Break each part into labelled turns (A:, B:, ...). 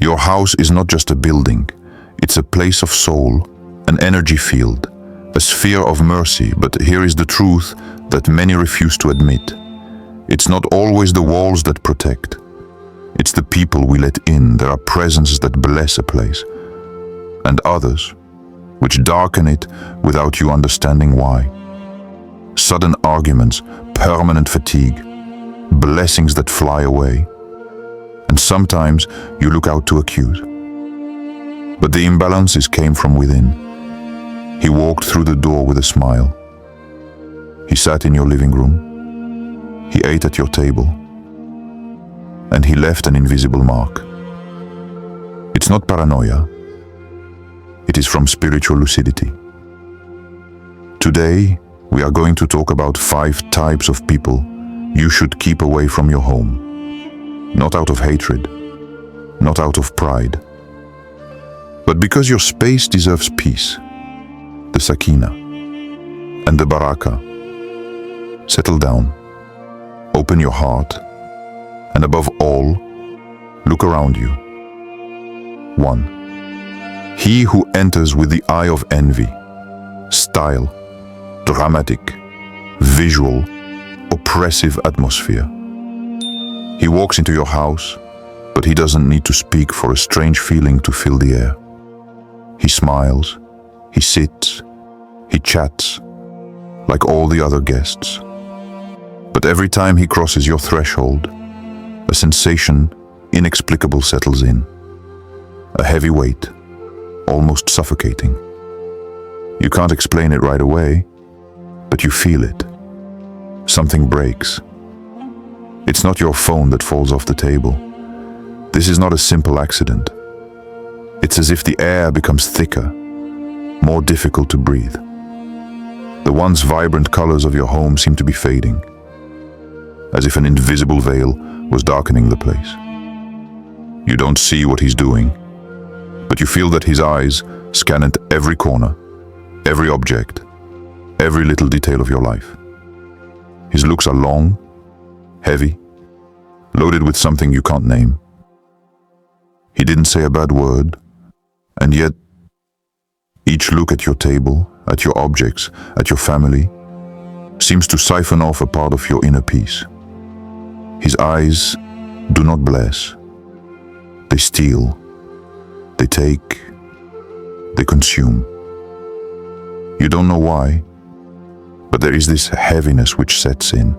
A: Your house is not just a building, it's a place of soul, an energy field, a sphere of mercy. But here is the truth that many refuse to admit. It's not always the walls that protect. It's the people we let in. There are presences that bless a place, and others which darken it without you understanding why. Sudden arguments, permanent fatigue, blessings that fly away. And sometimes you look out to accuse. But the imbalances came from within. He walked through the door with a smile. He sat in your living room. He ate at your table. And he left an invisible mark. It's not paranoia. It is from spiritual lucidity. Today, we are going to talk about 5 types of people you should keep away from your home. Not out of hatred, not out of pride, but because your space deserves peace, the sakina, and the barakah. Settle down, open your heart, and above all, look around you. 1. He who enters with the eye of envy, style, dramatic, visual, oppressive atmosphere. He walks into your house, but he doesn't need to speak for a strange feeling to fill the air. He smiles, he sits, he chats, like all the other guests. But every time he crosses your threshold, a sensation inexplicable settles in. A heavy weight, almost suffocating. You can't explain it right away, but you feel it. Something breaks. It's not your phone that falls off the table. This is not a simple accident. It's as if the air becomes thicker, more difficult to breathe. The once vibrant colors of your home seem to be fading, as if an invisible veil was darkening the place. You don't see what he's doing, but you feel that his eyes scan at every corner, every object, every little detail of your life. His looks are long, heavy, loaded with something you can't name. He didn't say a bad word, and yet each look at your table, at your objects, at your family, seems to siphon off a part of your inner peace. His eyes do not bless. They steal, they take, they consume. You don't know why, but there is this heaviness which sets in,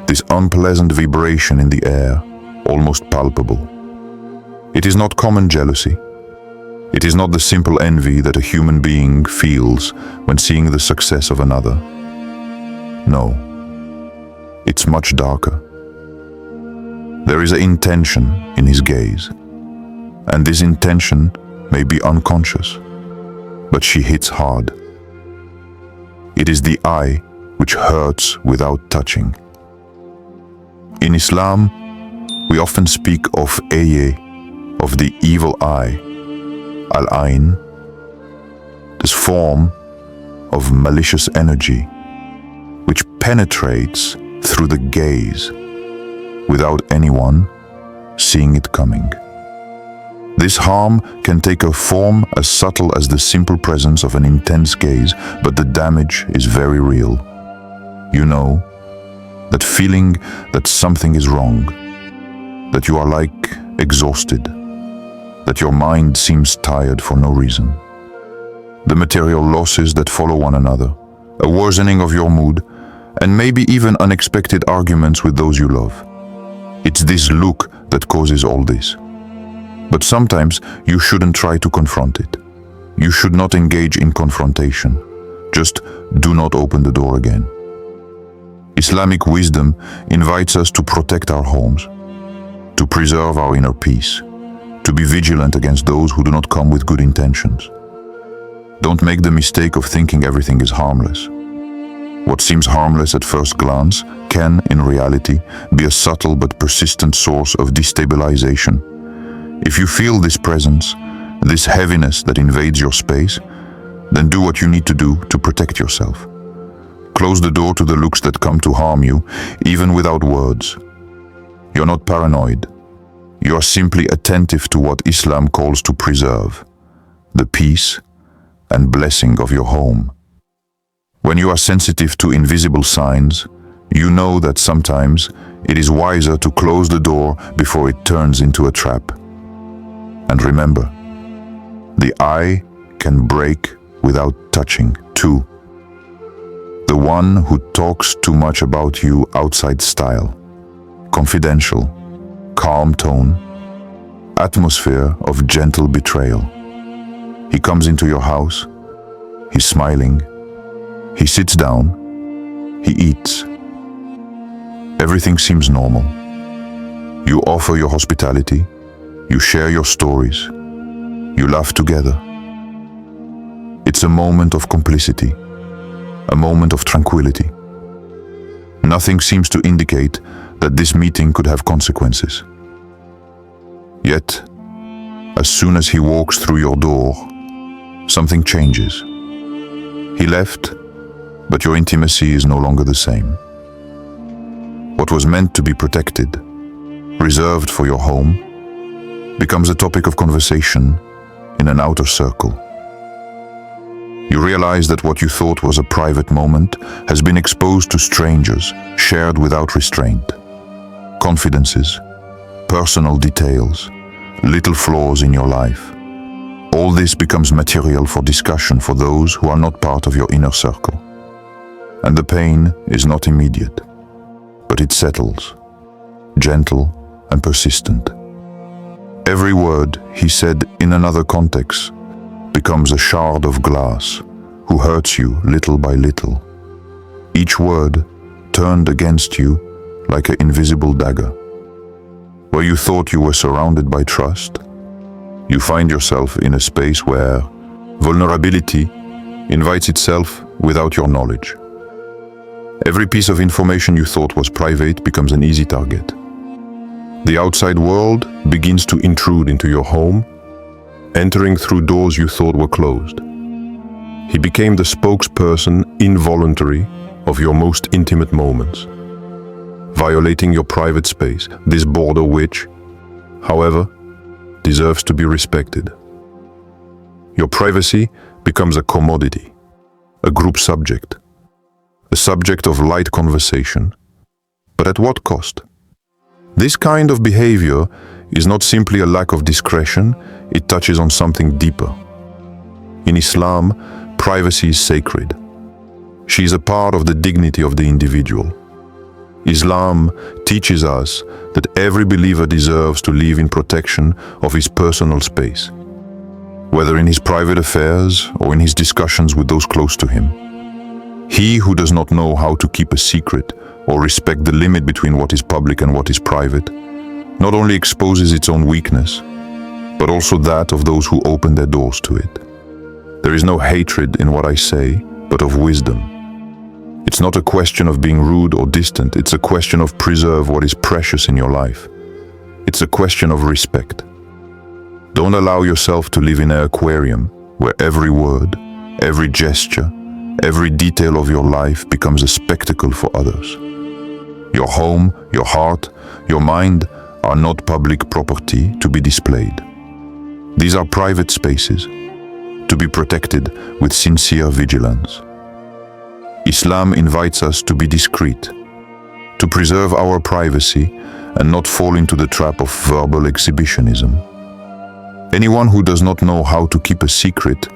A: this unpleasant vibration in the air, almost palpable. It is not common jealousy. It is not the simple envy that a human being feels when seeing the success of another. No, it's much darker. There is an intention in his gaze, and this intention may be unconscious, but she hits hard. It is the eye which hurts without touching. In Islam, we often speak of of the evil eye, al-ain, this form of malicious energy which penetrates through the gaze without anyone seeing it coming. This harm can take a form as subtle as the simple presence of an intense gaze, but the damage is very real. You know, that feeling that something is wrong, that you are like exhausted, that your mind seems tired for no reason. The material losses that follow one another, a worsening of your mood, and maybe even unexpected arguments with those you love. It's this look that causes all this. But sometimes you shouldn't try to confront it. You should not engage in confrontation. Just do not open the door again. Islamic wisdom invites us to protect our homes, to preserve our inner peace, to be vigilant against those who do not come with good intentions. Don't make the mistake of thinking everything is harmless. What seems harmless at first glance can, in reality, be a subtle but persistent source of destabilization. If you feel this presence, this heaviness that invades your space, then do what you need to do to protect yourself. Close the door to the looks that come to harm you, even without words. You're not paranoid. You are simply attentive to what Islam calls to preserve, the peace and blessing of your home. When you are sensitive to invisible signs, you know that sometimes it is wiser to close the door before it turns into a trap. And remember, the eye can break without touching too. The one who talks too much about you outside style, confidential, calm tone, atmosphere of gentle betrayal. He comes into your house, he's smiling, he sits down, he eats. Everything seems normal. You offer your hospitality, you share your stories, you laugh together. It's a moment of complicity, a moment of tranquility. Nothing seems to indicate that this meeting could have consequences. Yet, as soon as he walks through your door, something changes. He left, but your intimacy is no longer the same. What was meant to be protected, reserved for your home, becomes a topic of conversation in an outer circle. You realize that what you thought was a private moment has been exposed to strangers, shared without restraint. Confidences, personal details, little flaws in your life. All this becomes material for discussion for those who are not part of your inner circle. And the pain is not immediate, but it settles, gentle and persistent. Every word he said in another context becomes a shard of glass who hurts you little by little. Each word turned against you like an invisible dagger. Where you thought you were surrounded by trust, you find yourself in a space where vulnerability invites itself without your knowledge. Every piece of information you thought was private becomes an easy target. The outside world begins to intrude into your home, entering through doors you thought were closed. He became the spokesperson, involuntary, of your most intimate moments, violating your private space, this border which, however, deserves to be respected. Your privacy becomes a commodity, a group subject, a subject of light conversation. But at what cost? This kind of behavior is not simply a lack of discretion, it touches on something deeper. In Islam, privacy is sacred. She is a part of the dignity of the individual. Islam teaches us that every believer deserves to live in protection of his personal space, whether in his private affairs or in his discussions with those close to him. He who does not know how to keep a secret or respect the limit between what is public and what is private, not only exposes its own weakness, but also that of those who open their doors to it. There is no hatred in what I say, but of wisdom. It's not a question of being rude or distant, it's a question of preserve what is precious in your life. It's a question of respect. Don't allow yourself to live in an aquarium where every word, every gesture, every detail of your life becomes a spectacle for others. Your home, your heart, your mind are not public property to be displayed. These are private spaces, to be protected with sincere vigilance. Islam invites us to be discreet, to preserve our privacy and not fall into the trap of verbal exhibitionism. Anyone who does not know how to keep a secret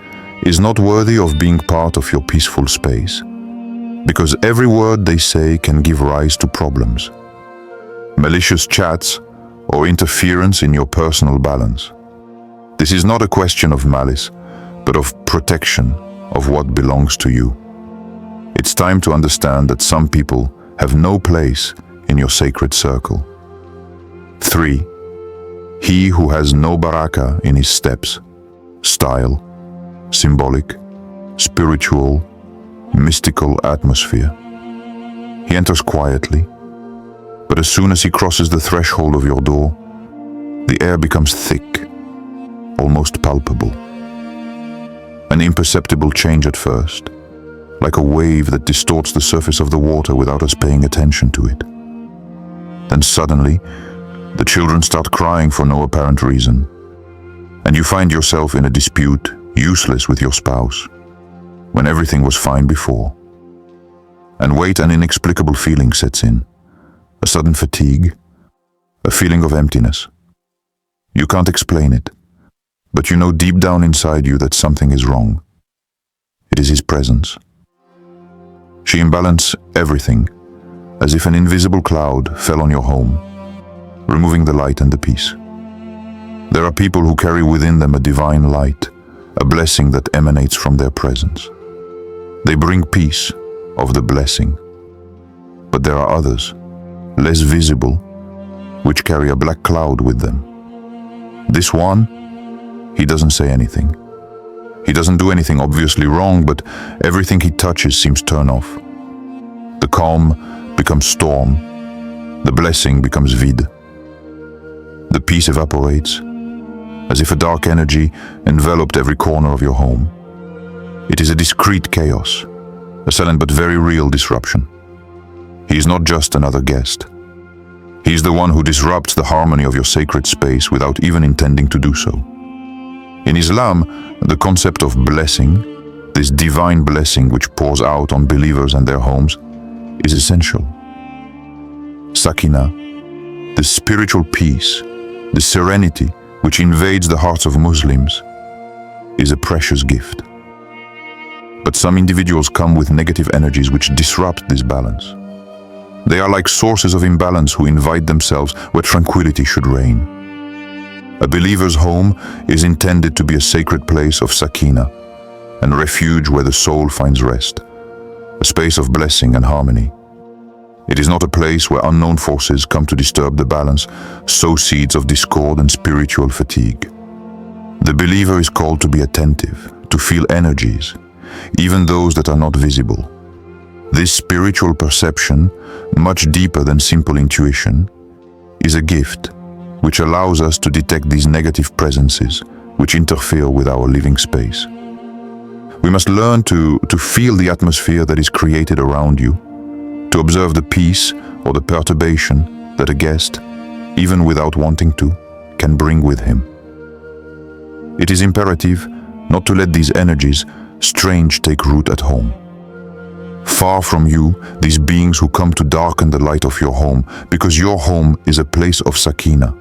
A: is not worthy of being part of your peaceful space, because every word they say can give rise to problems, malicious chats, or interference in your personal balance. This is not a question of malice, but of protection of what belongs to you. It's time to understand that some people have no place in your sacred circle. 3. He who has no barakah in his steps, style, symbolic, spiritual, mystical atmosphere. He enters quietly, but as soon as he crosses the threshold of your door, the air becomes thick, almost palpable. An imperceptible change at first, like a wave that distorts the surface of the water without us paying attention to it. Then suddenly, The children start crying for no apparent reason, and you find yourself in a dispute, useless with your spouse, when everything was fine before. And wait, an inexplicable feeling sets in, a sudden fatigue, a feeling of emptiness. You can't explain it, but you know deep down inside you that something is wrong. It is his presence. She imbalanced everything, as if an invisible cloud fell on your home, removing the light and the peace. There are people who carry within them a divine light, a blessing that emanates from their presence. They bring peace of the blessing. But there are others, less visible, which carry a black cloud with them. This one, he doesn't say anything. He doesn't do anything obviously wrong, but everything he touches seems turned off. The calm becomes storm. The blessing becomes vide. The peace evaporates, as if a dark energy enveloped every corner of your home. It is a discreet chaos, a silent but very real disruption. He is not just another guest. He is the one who disrupts the harmony of your sacred space without even intending to do so. In Islam, the concept of blessing, this divine blessing which pours out on believers and their homes, is essential. Sakina, the spiritual peace, the serenity which invades the hearts of Muslims, is a precious gift. But some individuals come with negative energies which disrupt this balance. They are like sources of imbalance who invite themselves where tranquility should reign. A believer's home is intended to be a sacred place of sakina, and refuge where the soul finds rest, a space of blessing and harmony. It is not a place where unknown forces come to disturb the balance, sow seeds of discord and spiritual fatigue. The believer is called to be attentive, to feel energies, even those that are not visible. This spiritual perception, much deeper than simple intuition, is a gift which allows us to detect these negative presences which interfere with our living space. We must learn to feel the atmosphere that is created around you, to observe the peace or the perturbation that a guest, even without wanting to, can bring with him. It is imperative not to let these energies strange take root at home. Far from you, these beings who come to darken the light of your home, because your home is a place of sakina,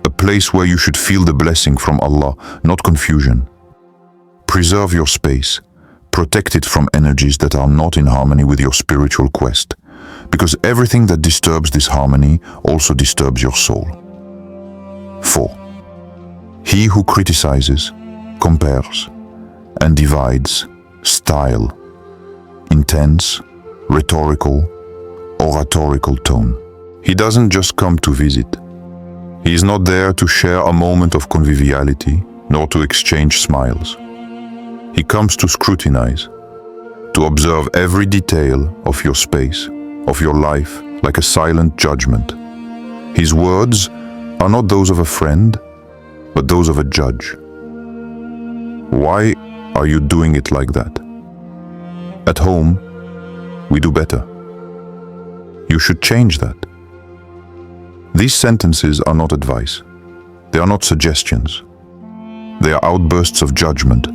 A: a place where you should feel the blessing from Allah, not confusion. Preserve your space, protect it from energies that are not in harmony with your spiritual quest, because everything that disturbs this harmony also disturbs your soul. 4. He who criticizes, compares, and divides style, intense, rhetorical, oratorical tone. He doesn't just come to visit. He is not there to share a moment of conviviality, nor to exchange smiles. He comes to scrutinize, to observe every detail of your space, of your life, like a silent judgment. His words are not those of a friend, but those of a judge. Why are you doing it like that? At home, we do better. You should change that. These sentences are not advice. They are not suggestions. They are outbursts of judgment,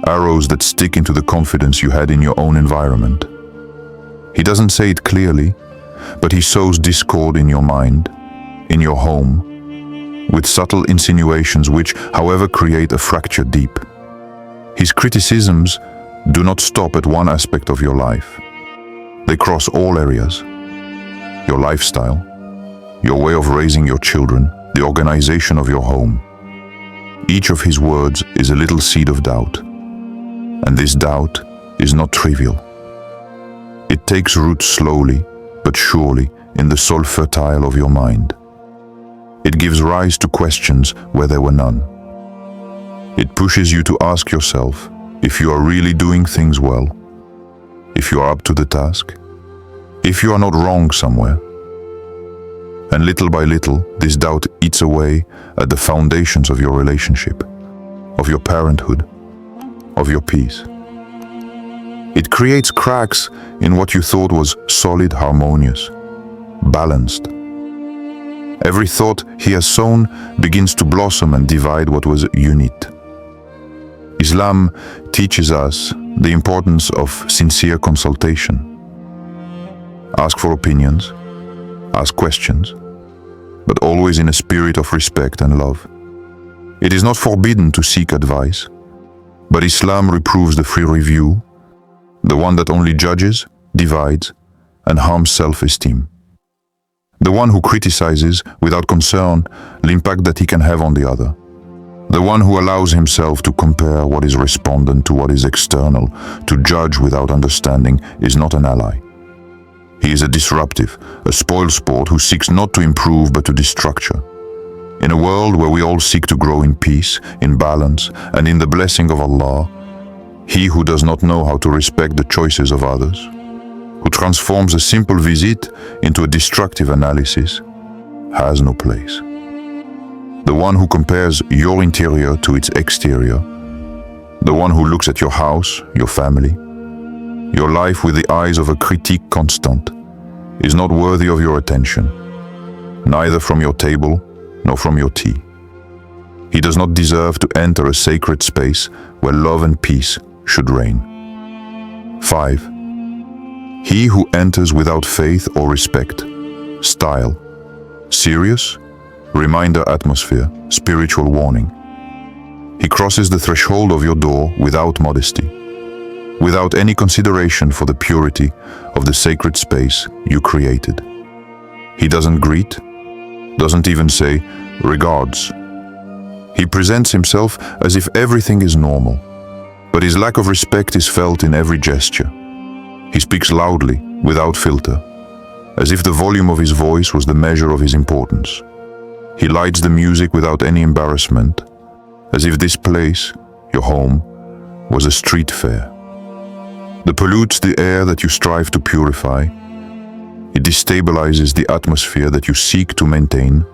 A: arrows that stick into the confidence you had in your own environment. He doesn't say it clearly, but he sows discord in your mind, in your home, with subtle insinuations which, however, create a fracture deep. His criticisms do not stop at one aspect of your life. They cross all areas. Your lifestyle, your way of raising your children, the organization of your home. Each of his words is a little seed of doubt. And this doubt is not trivial. It takes root slowly, but surely, in the soul fertile of your mind. It gives rise to questions where there were none. It pushes you to ask yourself if you are really doing things well, if you are up to the task, if you are not wrong somewhere. And little by little, this doubt eats away at the foundations of your relationship, of your parenthood, of your peace. It creates cracks in what you thought was solid, harmonious, balanced. Every thought he has sown begins to blossom and divide what was unit. Islam teaches us the importance of sincere consultation. Ask for opinions, ask questions, but always in a spirit of respect and love. It is not forbidden to seek advice, but Islam reproves the free review, the one that only judges, divides, and harms self-esteem. The one who criticizes without concern the impact that he can have on the other. The one who allows himself to compare what is respondent to what is external, to judge without understanding, is not an ally. He is a disruptive, a spoilsport who seeks not to improve but to destructure. In a world where we all seek to grow in peace, in balance, and in the blessing of Allah, he who does not know how to respect the choices of others, who transforms a simple visit into a destructive analysis, has no place. The one who compares your interior to its exterior, the one who looks at your house, your family, your life with the eyes of a critique constant, is not worthy of your attention, neither from your table nor from your tea. He does not deserve to enter a sacred space where love and peace should reign. 5. He who enters without faith or respect, style, serious, reminder atmosphere, spiritual warning. He crosses the threshold of your door without modesty, without any consideration for the purity of the sacred space you created. He doesn't greet, doesn't even say regards. He presents himself as if everything is normal, but his lack of respect is felt in every gesture. He speaks loudly, without filter, as if the volume of his voice was the measure of his importance. He lights the music without any embarrassment, as if this place, your home, was a street fair. It pollutes the air that you strive to purify. It destabilizes the atmosphere that you seek to maintain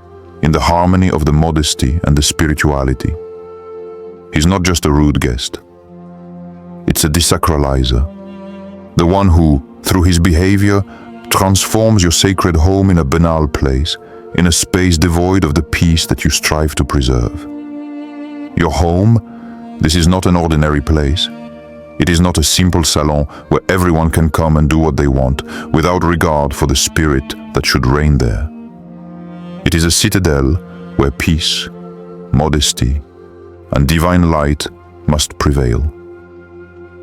A: in the harmony of the modesty and the spirituality. He's not just a rude guest. It's a desacralizer. The one who, through his behavior, transforms your sacred home in a banal place, in a space devoid of the peace that you strive to preserve. Your home, this is not an ordinary place. It is not a simple salon where everyone can come and do what they want, without regard for the spirit that should reign there. It is a citadel where peace, modesty, and divine light must prevail.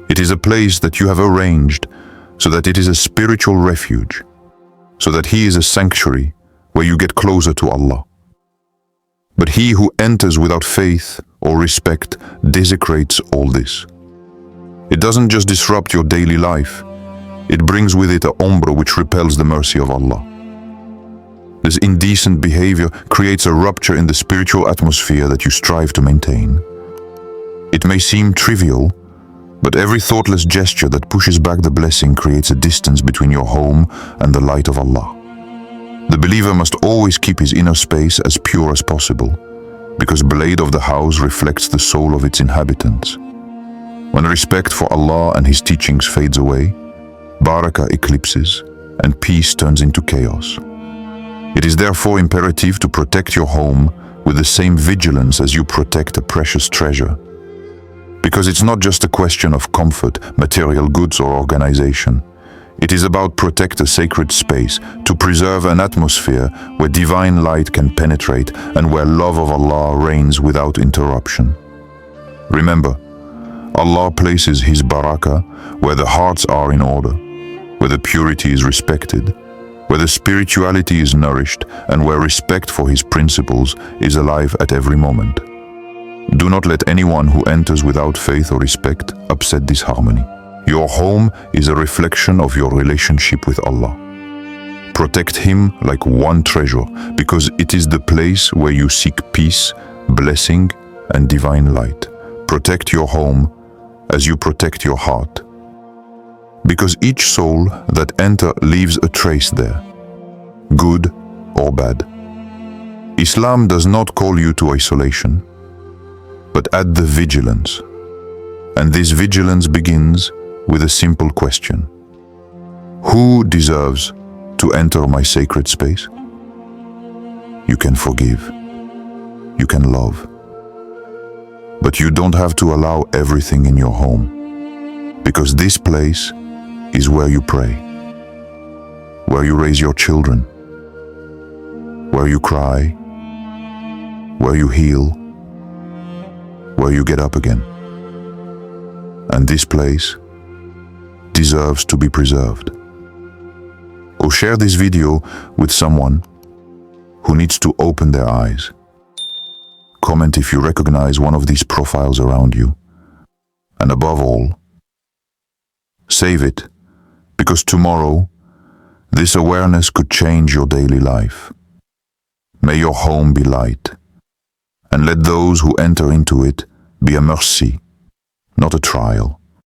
A: It is a place that you have arranged so that it is a spiritual refuge, so that he is a sanctuary where you get closer to Allah. But he who enters without faith or respect desecrates all this. It doesn't just disrupt your daily life, it brings with it a umbra which repels the mercy of Allah. This indecent behavior creates a rupture in the spiritual atmosphere that you strive to maintain. It may seem trivial, but every thoughtless gesture that pushes back the blessing creates a distance between your home and the light of Allah. The believer must always keep his inner space as pure as possible, because the blade of the house reflects the soul of its inhabitants. When respect for Allah and His teachings fades away, Barakah eclipses and peace turns into chaos. It is therefore imperative to protect your home with the same vigilance as you protect a precious treasure. Because it's not just a question of comfort, material goods, or organization. It is about protect a sacred space, to preserve an atmosphere where divine light can penetrate and where love of Allah reigns without interruption. Remember, Allah places His Barakah where the hearts are in order, where the purity is respected, where the spirituality is nourished, and where respect for His principles is alive at every moment. Do not let anyone who enters without faith or respect upset this harmony. Your home is a reflection of your relationship with Allah. Protect Him like one treasure, because it is the place where you seek peace, blessing, and divine light. Protect your home as you protect your heart, because each soul that enters leaves a trace there, good or bad. Islam does not call you to isolation, but add the vigilance. And this vigilance begins with a simple question. Who deserves to enter my sacred space? You can forgive. You can love. But you don't have to allow everything in your home, because this place is where you pray, where you raise your children, where you cry, where you heal, where you get up again. And this place deserves to be preserved. Or share this video with someone who needs to open their eyes. Comment if you recognize one of these profiles around you. And above all, save it, because tomorrow, this awareness could change your daily life. May your home be light, and let those who enter into it be a mercy, not a trial.